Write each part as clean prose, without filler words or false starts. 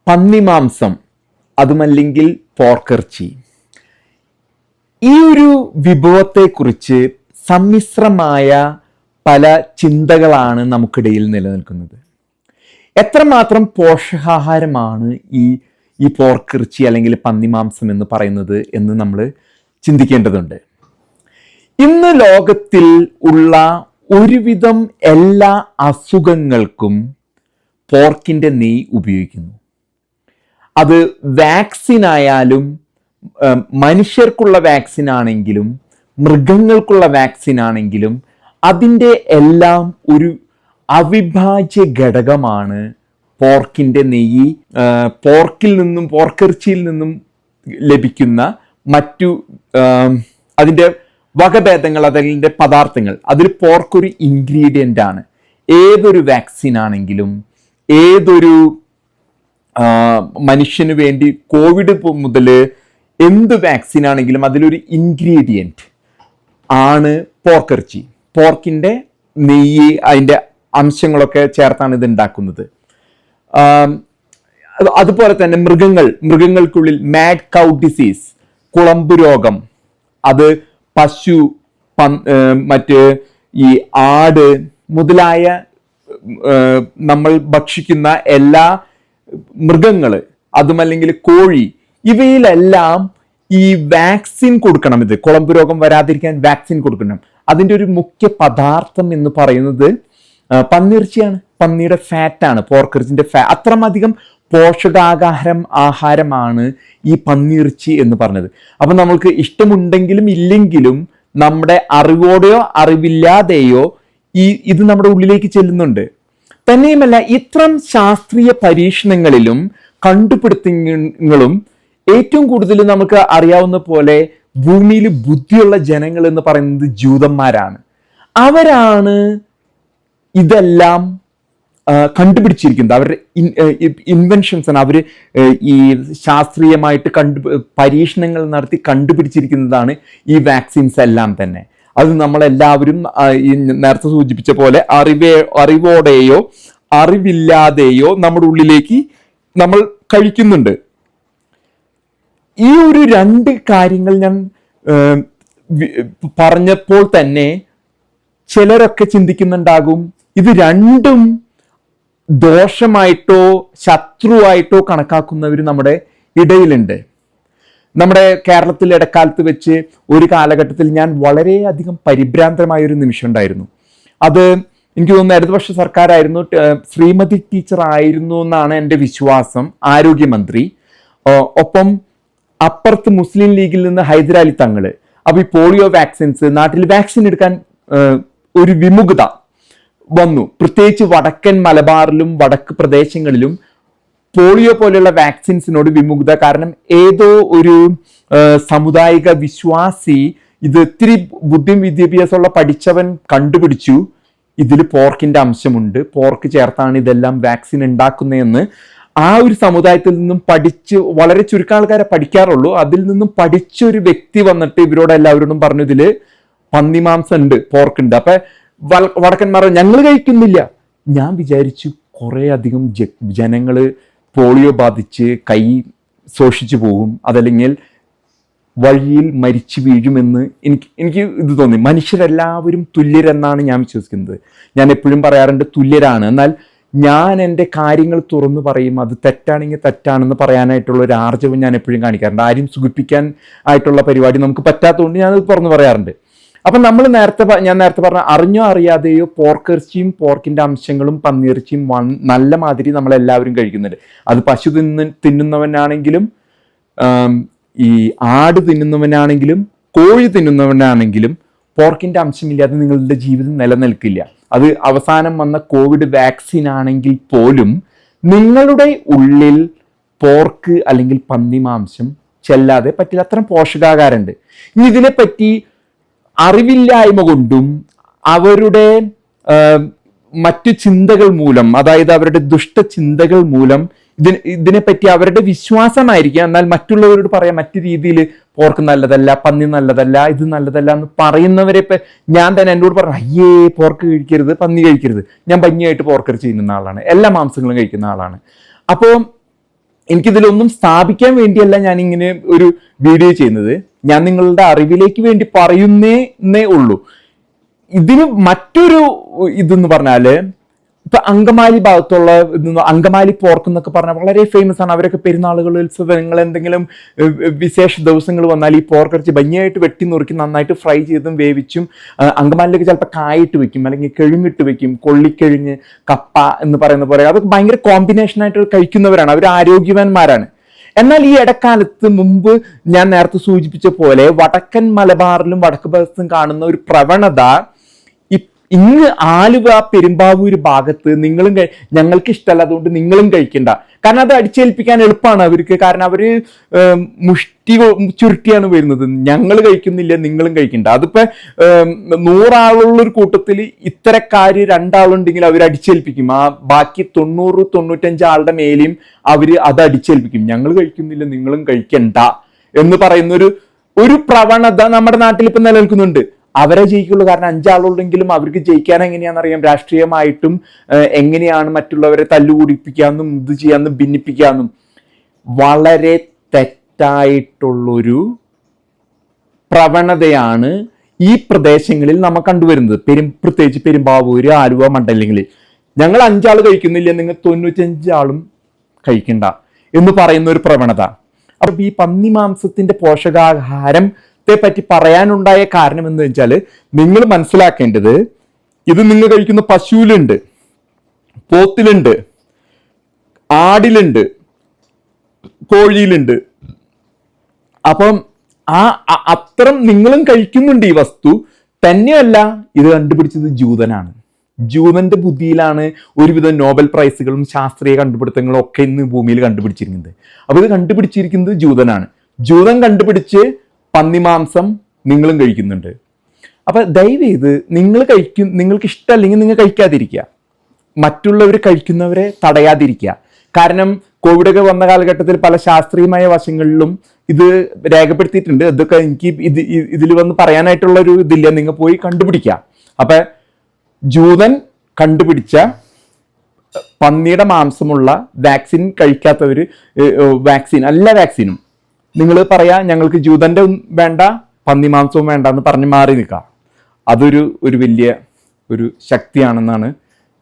പന്നിമാംസം, അതുമല്ലെങ്കിൽ പോർക്കിറച്ചി. ഈ ഒരു വിഭവത്തെക്കുറിച്ച് സമ്മിശ്രമായ പല ചിന്തകളാണ് നമുക്കിടയിൽ നിലനിൽക്കുന്നത്. എത്രമാത്രം പോഷകാഹാരമാണ് ഈ പോർക്കിറച്ചി അല്ലെങ്കിൽ പന്നിമാംസം എന്ന് പറയുന്നത് എന്ന് നമ്മൾ ചിന്തിക്കേണ്ടതുണ്ട്. ഇന്ന് ലോകത്തിൽ ഉള്ള ഒരുവിധം എല്ലാ അസുഖങ്ങൾക്കും പോർക്കിൻ്റെ നെയ്യ് ഉപയോഗിക്കുന്നു. അത് വാക്സിൻ ആയാലും, മനുഷ്യർക്കുള്ള വാക്സിൻ ആണെങ്കിലും, മൃഗങ്ങൾക്കുള്ള വാക്സിൻ ആണെങ്കിലും, അതിൻ്റെ എല്ലാം ഒരു അവിഭാജ്യ ഘടകമാണ് പോർക്കിൻ്റെ നെയ്യ്. പോർക്കിറച്ചിയിൽ നിന്നും ലഭിക്കുന്ന മറ്റു അതിൻ്റെ വകഭേദങ്ങൾ, അതിൻ്റെ പദാർത്ഥങ്ങൾ, അതിൽ പോർക്കൊരു ഇൻഗ്രീഡിയൻ്റ് ആണ്. ഏതൊരു വാക്സിൻ ആണെങ്കിലും, ഏതൊരു മനുഷ്യന് വേണ്ടി കോവിഡ് മുതൽ എന്ത് വാക്സിൻ ആണെങ്കിലും അതിലൊരു ഇൻഗ്രീഡിയൻറ്റ് ആണ് പോർക്കിറച്ചി. പോർക്കിൻ്റെ നെയ്യ്, അതിൻ്റെ അംശങ്ങളൊക്കെ ചേർത്താണ് ഇത് ഉണ്ടാക്കുന്നത്. അതുപോലെ തന്നെ മൃഗങ്ങൾക്കുള്ളിൽ മാഡ് കൗ ഡിസീസ്, കുളമ്പ് രോഗം, അത് പശു, മറ്റ് ഈ ആട് മുതലായ നമ്മൾ ഭക്ഷിക്കുന്ന എല്ലാ മൃഗങ്ങൾ, അതുമല്ലെങ്കിൽ കോഴി, ഇവയിലെല്ലാം ഈ വാക്സിൻ കൊടുക്കണം. ഇത് കുളമ്പ് രോഗം വരാതിരിക്കാൻ വാക്സിൻ കൊടുക്കണം. അതിൻ്റെ ഒരു മുഖ്യ പദാർത്ഥം എന്ന് പറയുന്നത് പന്നിയിറച്ചിയാണ്. പന്നിയുടെ ഫാറ്റാണ്, പോർക്കിറച്ചിൻ്റെ അത്രമധികം ആഹാരമാണ് ഈ പന്നിയിറച്ചി എന്ന് പറഞ്ഞത്. അപ്പം നമ്മൾക്ക് ഇഷ്ടമുണ്ടെങ്കിലും ഇല്ലെങ്കിലും നമ്മുടെ അറിവോടെയോ അറിവില്ലാതെയോ ഇത് നമ്മുടെ ഉള്ളിലേക്ക് ചെല്ലുന്നുണ്ട്. തന്നെയുമല്ല, ഇത്തരം ശാസ്ത്രീയ പരീക്ഷണങ്ങളിലും കണ്ടുപിടുത്തങ്ങളും ഏറ്റവും കൂടുതൽ നമുക്ക് അറിയാവുന്ന പോലെ ഭൂമിയിൽ ബുദ്ധിയുള്ള ജനങ്ങൾ എന്ന് പറയുന്നത് ജൂതന്മാരാണ്. അവരാണ് ഇതെല്ലാം കണ്ടുപിടിച്ചിരിക്കുന്നത്. അവരുടെ ഇൻവെൻഷൻസ് ആണ്. അവർ ഈ ശാസ്ത്രീയമായിട്ട് പരീക്ഷണങ്ങൾ നടത്തി കണ്ടുപിടിച്ചിരിക്കുന്നതാണ് ഈ വാക്സിൻസ് എല്ലാം തന്നെ. അത് നമ്മളെല്ലാവരും ഈ നേരത്തെ സൂചിപ്പിച്ച പോലെ അറിവോടെയോ അറിവില്ലാതെയോ നമ്മുടെ ഉള്ളിലേക്ക് നമ്മൾ കഴിക്കുന്നുണ്ട്. ഈ ഒരു രണ്ട് കാര്യങ്ങൾ ഞാൻ പറഞ്ഞപ്പോൾ തന്നെ ചിലരൊക്കെ ചിന്തിക്കുന്നുണ്ടാകും, ഇത് രണ്ടും ദോഷമായിട്ടോ ശത്രുവായിട്ടോ കണക്കാക്കുന്നവർ നമ്മുടെ ഇടയിലുണ്ട്. നമ്മുടെ കേരളത്തിൽ ഇടക്കാലത്ത് വെച്ച് ഒരു കാലഘട്ടത്തിൽ ഞാൻ വളരെയധികം പരിഭ്രാന്തമായൊരു നിമിഷം ഉണ്ടായിരുന്നു. അത് എനിക്ക് തോന്നുന്നു ഇടതുപക്ഷ സർക്കാരായിരുന്നു, ശ്രീമതി ടീച്ചർ ആയിരുന്നു എന്നാണ് എൻ്റെ വിശ്വാസം, ആരോഗ്യമന്ത്രി. ഒപ്പം അപ്പുറത്ത് മുസ്ലിം ലീഗിൽ നിന്ന് ഹൈദരാലി തങ്ങള്. അപ്പൊ ഈ പോളിയോ വാക്സിൻസ് നാട്ടിൽ വാക്സിൻ എടുക്കാൻ ഒരു വിമുഖത വന്നു. പ്രത്യേകിച്ച് വടക്കൻ മലബാറിലും വടക്ക് പ്രദേശങ്ങളിലും പോളിയോ പോലെയുള്ള വാക്സിൻസിനോട് വിമുഖത. കാരണം ഏതോ ഒരു സാമുദായിക വിശ്വാസി, ഇത് ഇത്തിരി ബുദ്ധിയും വിദ്യാഭ്യാസമുള്ള പഠിച്ചവൻ കണ്ടുപിടിച്ചു, ഇതിൽ പോർക്കിന്റെ അംശമുണ്ട്, പോർക്ക് ചേർത്താണ് ഇതെല്ലാം വാക്സിൻ ഉണ്ടാക്കുന്നതെന്ന്. ആ ഒരു സമുദായത്തിൽ നിന്നും പഠിച്ച്, വളരെ ചുരുക്കം ആൾക്കാരെ പഠിക്കാറുള്ളൂ, അതിൽ നിന്നും പഠിച്ചൊരു വ്യക്തി വന്നിട്ട് ഇവരോട് എല്ലാവരോടും പറഞ്ഞു ഇതില് പന്നിമാംസം ഉണ്ട്, പോർക്കുണ്ട്. അപ്പൊ വടക്കന്മാർ ഞങ്ങൾ കഴിക്കുന്നില്ല. ഞാൻ വിചാരിച്ചു കുറെ അധികം ജനങ്ങള് പോളിയോ ബാധിച്ച് കൈ ശോഷിച്ചു പോകും, അതല്ലെങ്കിൽ വഴിയിൽ മരിച്ചു വീഴുമെന്ന് എനിക്ക് ഇത് തോന്നി. മനുഷ്യരെല്ലാവരും തുല്യരെന്നാണ് ഞാൻ വിശ്വസിക്കുന്നത്. ഞാൻ എപ്പോഴും പറയാറുണ്ട് തുല്യരാണ്. എന്നാൽ ഞാൻ എൻ്റെ കാര്യങ്ങൾ തുറന്നു പറയും, അത് തെറ്റാണെങ്കിൽ തെറ്റാണെന്ന് പറയാനായിട്ടുള്ള ഒരു ആർജവം ഞാൻ എപ്പോഴും കാണിക്കാറുണ്ട്. ആരും സുഖിപ്പിക്കാൻ ആയിട്ടുള്ള പരിപാടി നമുക്ക് പറ്റാത്തതുകൊണ്ട് ഞാനത് തുറന്നു പറയാറുണ്ട്. അപ്പം ഞാൻ നേരത്തെ പറഞ്ഞ അറിഞ്ഞോ അറിയാതെയോ പോർക്കിറച്ചിയും പോർക്കിൻ്റെ അംശങ്ങളും പന്നിയിറച്ചിയും നല്ല മാതിരി നമ്മളെല്ലാവരും കഴിക്കുന്നുണ്ട്. അത് പശു തിന്നുന്നവനാണെങ്കിലും, ഈ ആട് തിന്നുന്നവനാണെങ്കിലും, കോഴി തിന്നുന്നവനാണെങ്കിലും പോർക്കിൻ്റെ അംശമില്ലാതെ നിങ്ങളുടെ ജീവിതം നിലനിൽക്കില്ല. അത് അവസാനം വന്ന കോവിഡ് വാക്സിൻ ആണെങ്കിൽ പോലും നിങ്ങളുടെ ഉള്ളിൽ പോർക്ക് അല്ലെങ്കിൽ പന്നിമാംസം ചെല്ലാതെ പറ്റില്ല. അത്തരം പോഷകാഹാരമുണ്ട്. ഇനി ഇതിനെപ്പറ്റി അറിവില്ലായ്മ കൊണ്ടും അവരുടെ മറ്റു ചിന്തകൾ മൂലം, അതായത് അവരുടെ ദുഷ്ടചിന്തകൾ മൂലം ഇതിനെപ്പറ്റി അവരുടെ വിശ്വാസമായിരിക്കാം, എന്നാൽ മറ്റുള്ളവരോട് പറയാം മറ്റു രീതിയിൽ പോർക്ക് നല്ലതല്ല, പന്നി നല്ലതല്ല, ഇത് നല്ലതല്ല എന്ന് പറയുന്നവരെ ഞാൻ തന്നെ എന്നോട് പറഞ്ഞു, അയ്യേ പോർക്ക് കഴിക്കരുത്, പന്നി കഴിക്കരുത്. ഞാൻ ഭംഗിയായിട്ട് പോർക്കിറച്ചി തിന്നുന്ന ആളാണ്, എല്ലാ മാംസങ്ങളും കഴിക്കുന്ന ആളാണ്. അപ്പോൾ എനിക്കിതിലൊന്നും സ്ഥാപിക്കാൻ വേണ്ടിയല്ല ഞാൻ ഇങ്ങനെ ഒരു വീഡിയോ ചെയ്യുന്നത്. ഞാൻ നിങ്ങളുടെ അറിവിലേക്ക് വേണ്ടി പറയുന്നേ ഉള്ളൂ. ഇതിന് മറ്റൊരു ഇതെന്ന് പറഞ്ഞാല്, ഇപ്പൊ അങ്കമാലി ഭാഗത്തുള്ള അങ്കമാലി പോർക്ക് എന്നൊക്കെ പറഞ്ഞാൽ വളരെ ഫേമസ് ആണ്. അവരൊക്കെ പെരുന്നാളുകൾ, ഉത്സവങ്ങൾ, എന്തെങ്കിലും വിശേഷ ദിവസങ്ങൾ വന്നാൽ ഈ പോർക്കിറച്ചി ഭംഗിയായിട്ട് വെട്ടി നുറുക്കി നന്നായിട്ട് ഫ്രൈ ചെയ്തും വേവിച്ചും, അങ്കമാലിലേക്ക് ചിലപ്പോൾ കായിട്ട് വെക്കും, അല്ലെങ്കിൽ കിഴങ്ങിട്ട് വെക്കും, കൊള്ളിക്കിഴങ്ങ്, കപ്പ എന്ന് പറയുന്ന പോലെ അതൊക്കെ ഭയങ്കര കോമ്പിനേഷനായിട്ട് കഴിക്കുന്നവരാണ്. അവർ ആരോഗ്യവാന്മാരാണ്. എന്നാൽ ഈ ഇടക്കാലത്ത് മുമ്പ് ഞാൻ നേരത്തെ സൂചിപ്പിച്ച പോലെ വടക്കൻ മലബാറിലും വടക്ക് ഭാഗത്തും കാണുന്ന ഒരു പ്രവണത, ഇങ്ങ് ആലുവ പെരുമ്പാവൂർ ഭാഗത്ത് നിങ്ങളും ഞങ്ങൾക്ക് ഇഷ്ടമല്ല, അതുകൊണ്ട് നിങ്ങളും കഴിക്കണ്ട. കാരണം അത് അടിച്ചേൽപ്പിക്കാൻ എളുപ്പമാണ് അവർക്ക്. കാരണം അവര് മുഷ്ടി ചുരുട്ടിയാണ് വരുന്നത്. ഞങ്ങൾ കഴിക്കുന്നില്ല, നിങ്ങളും കഴിക്കണ്ട. അതിപ്പോ 100 ആളുള്ള ഒരു കൂട്ടത്തിൽ ഇത്തരക്കാര് 2 ആളുണ്ടെങ്കിൽ അവർ അടിച്ചേൽപ്പിക്കും. ആ ബാക്കി 90-95 ആളുടെ മേലെയും അവര് അത് അടിച്ചേൽപ്പിക്കും. ഞങ്ങൾ കഴിക്കുന്നില്ല, നിങ്ങളും കഴിക്കണ്ട എന്ന് പറയുന്ന ഒരു പ്രവണത നമ്മുടെ നാട്ടിൽ ഇപ്പൊ നിലനിൽക്കുന്നുണ്ട്. അവരെ ജയിക്കുള്ളൂ. കാരണം 5 ആളുണ്ടെങ്കിലും അവർക്ക് ജയിക്കാൻ എങ്ങനെയാണെന്നറിയാം. രാഷ്ട്രീയമായിട്ടും എങ്ങനെയാണ് മറ്റുള്ളവരെ തല്ലുകൂടിപ്പിക്കാന്നും ഇത് ചെയ്യാന്നും ഭിന്നിപ്പിക്കാന്നും. വളരെ തെറ്റായിട്ടുള്ളൊരു പ്രവണതയാണ് ഈ പ്രദേശങ്ങളിൽ നമ്മൾ കണ്ടുവരുന്നത്. പ്രത്യേകിച്ച് പെരുമ്പാവൂര്, ആലുവ മണ്ഡലങ്ങളിൽ. ഞങ്ങൾ 5 ആൾ കഴിക്കുന്നില്ല, നിങ്ങൾ 95 ആളും കഴിക്കണ്ട എന്ന് പറയുന്ന ഒരു പ്രവണത. അപ്പൊ ഈ പന്നി മാംസത്തിന്റെ പോഷകാഹാരം പറ്റി പറയാനുണ്ടായ കാരണം എന്ന് വെച്ചാൽ, നിങ്ങൾ മനസ്സിലാക്കേണ്ടത്, ഇത് നിങ്ങൾ കഴിക്കുന്ന പശുവിലുണ്ട്, പോത്തിലുണ്ട്, ആടിലുണ്ട്, കോഴിയിലുണ്ട്. അപ്പം അത്തരം നിങ്ങളും കഴിക്കുന്നുണ്ട് ഈ വസ്തു. തന്നെയല്ല, ഇത് കണ്ടുപിടിച്ചത് ജൂതനാണ്. ജൂതന്റെ ബുദ്ധിയിലാണ് ഒരുവിധം നോബൽ പ്രൈസുകളും ശാസ്ത്രീയ കണ്ടുപിടുത്തങ്ങളും ഒക്കെ ഇന്ന് ഭൂമിയിൽ കണ്ടുപിടിച്ചിരിക്കുന്നത്. അപ്പൊ ഇത് കണ്ടുപിടിച്ചിരിക്കുന്നത് ജൂതനാണ്. ജൂതൻ കണ്ടുപിടിച്ച് പന്നിമാംസം നിങ്ങളും കഴിക്കുന്നുണ്ട്. അപ്പൊ ദയവേത് നിങ്ങൾക്ക് ഇഷ്ടമല്ലെങ്കിൽ നിങ്ങൾ കഴിക്കാതിരിക്കുക, മറ്റുള്ളവർ കഴിക്കുന്നവരെ തടയാതിരിക്കുക. കാരണം കോവിഡൊക്കെ വന്ന കാലഘട്ടത്തിൽ പല ശാസ്ത്രീയമായ വശങ്ങളിലും ഇത് രേഖപ്പെടുത്തിയിട്ടുണ്ട്. ഇതൊക്കെ എനിക്ക് ഇതിൽ വന്ന് പറയാനായിട്ടുള്ള ഒരു ഇതില്ല, നിങ്ങൾ പോയി കണ്ടുപിടിക്കുക. അപ്പൊ ജൂതൻ കണ്ടുപിടിച്ച പന്നിയുടെ മാംസമുള്ള വാക്സിൻ കഴിക്കാത്തവര്, എല്ലാ വാക്സിനും നിങ്ങൾ പറയാ ഞങ്ങൾക്ക് ജൂതന്റെ വേണ്ട, പന്നി മാംസവും വേണ്ട എന്ന് പറഞ്ഞ് മാറി നിൽക്കാം. അതൊരു വലിയ ഒരു ശക്തിയാണെന്നാണ്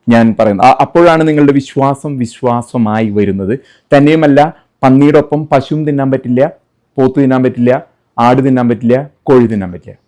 ഞാൻ പറയുന്നത്. അപ്പോഴാണ് നിങ്ങളുടെ വിശ്വാസമായി വരുന്നത്. തന്നെയുമല്ല, പന്നിയുടെ ഒപ്പം പശുവും തിന്നാൻ പറ്റില്ല, പോത്ത് തിന്നാൻ പറ്റില്ല, ആട് തിന്നാൻ പറ്റില്ല, കോഴി തിന്നാൻ പറ്റില്ല.